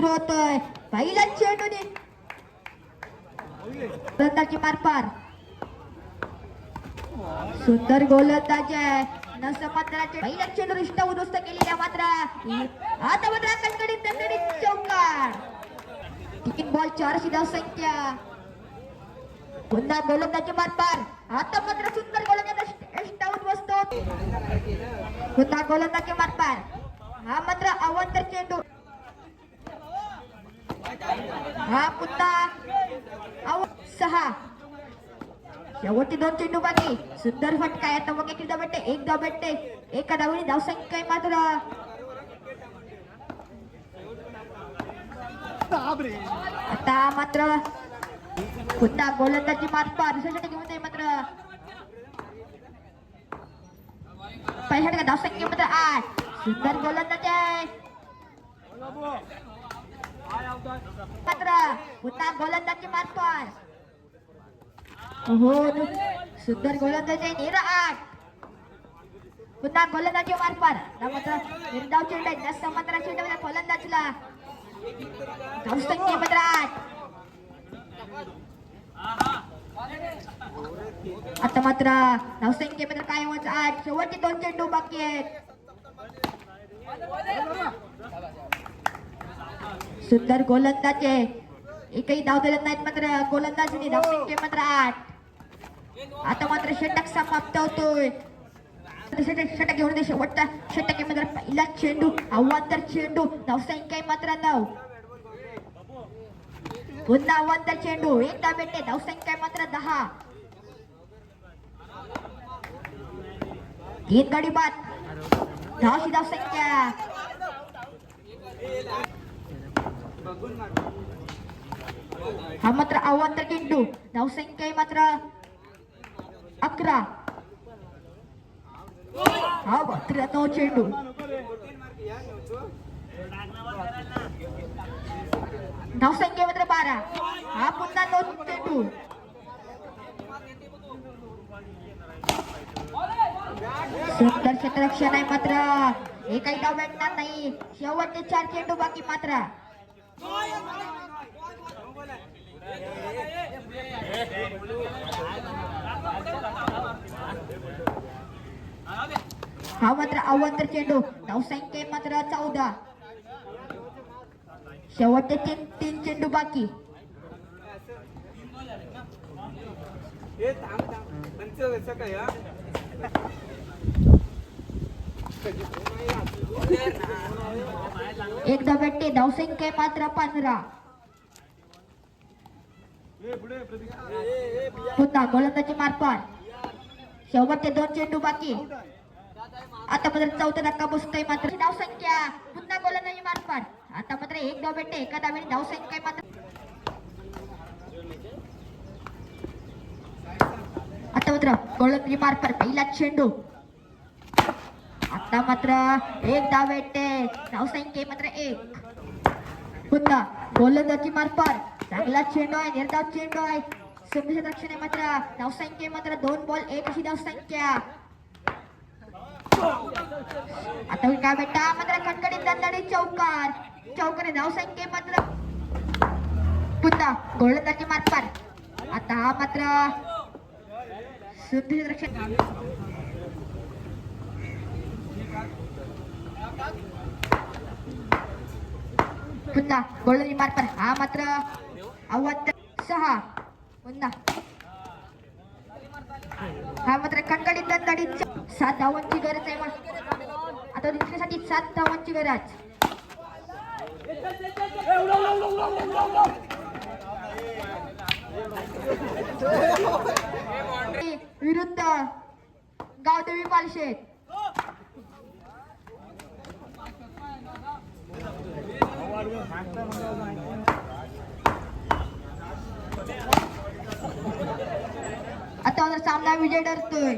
सुरू होतोय. पहिला चेंडूने गोलंदाजी मारपार. सुंदर गोलंदाजी आहे. नसमात्राचे पहिला चेंडू रिष्टा उद्ध्वस्त केलेला मात्र आता मात्र कणकडीत चौकार. 3 बॉल 4 धावसंख्या. पुन्हा गोलंदाजी मारपार. आता मात्र सुंदर गोलंदाज रिष्टा उद्ध्वस्त. पुन्हा गोलंदाजी मारपार. हा मात्र अवांतर चेंडू. हा पुन्हा 6. शेवटचे 2 चेंडू बाकी. सुंदर फटका. आता मग एक धाव भेटते. एका धावनी धावसंख्या मात्र आता मात्र पुन्हा गोलंदाजी मारपार. घेऊन मात्र पहिल्या धावसंख्या मात्र 8. सुंदर गोलंदाजी आहे मात्र पुन्हा गोलंदाजी मारपार. हो सुंदर गोलंदाजी नेरा 8. पुन्हा गोलंदाजी मारपार. मात्र निर्धाव चेंडू जास्त मात्र चेंडू गोलंदाजीला धावसंख्या मात्र 8. आता मात्र धावसंख्या मात्र कायमच 8. शेवटचे 2 चेंडू बाकी आहेत. सुंदर गोलंदाजी. एकही धाव दिलं नाहीत मात्र गोलंदाजीने धावसंख्या मात्र 8. आता मात्र षटक समाप्त होतोय. षटक घेऊन शेवटचा षटक मात्र पहिला चेंडू अवांतर चेंडू. धावसंख्या मात्र 9. पुन्हा अवांतर चेंडू. एक धाव भेटते. धावसंख्या मात्र 10. 3 गडी बाद. 10 धावसंख्या. हा मात्र अवांतर चेंडू. धावसंख्या मात्र 11. हा मात्र 9 चेंडू. धावसंख्या मात्र 12. हा पुन्हा 9 चेंडू. सुंदर क्षेत्ररक्षण आहे मात्र एकही धाव भेटणार नाही. शेवटचे 4 चेंडू बाकी मात्र. हा मात्र अवांतर चेंडू. धावसंख्या मात्र 14. शेवटचे 3 चेंडू बाकी. एक धाव भेटते. धावसंख्या मात्र 15. पुन्हा गोलंदाजी मारपार. शेवटचे 2 चेंडू बाकी. आता मात्र 4था धक्का बसतोय मात्र. धावसंख्या. पुन्हा गोलंदाजी मारपार. आता मात्र एक धाव भेटते. एका धावेने धावसंख्या मात्र. आता मात्र गोलंदाजी मारपार. पहिला चेंडू. आता मात्र एक धाव भेटते. धावसंख्या मात्र 1. पुन्हा गोलंदाजी मारपार. चांगला चेंडू आहे. निर्धाव चेंडू आहे. रक्षण आहे मात्र धावसंख्या मात्र 2 बॉल 1 अशी धावसंख्या. आता काय भेटता मात्र खणखणीत दणदणीत चौकार. चौकाने धावसंख्या मात्र. पुन्हा गोलंदाजी मारपार. आता हा मात्र रक्षण. पुन्हा गोलंदाजी मारपार. हा मात्र अवांतर 6. पुन्हा हा मात्र खणखणीत दणदणीत 7 धावांची गरज आहे. आता जिंकण्यासाठी 7 धावांची गरज. विरुद्ध गावदेवी पालशेत. आता सामना विजय ठरतोय.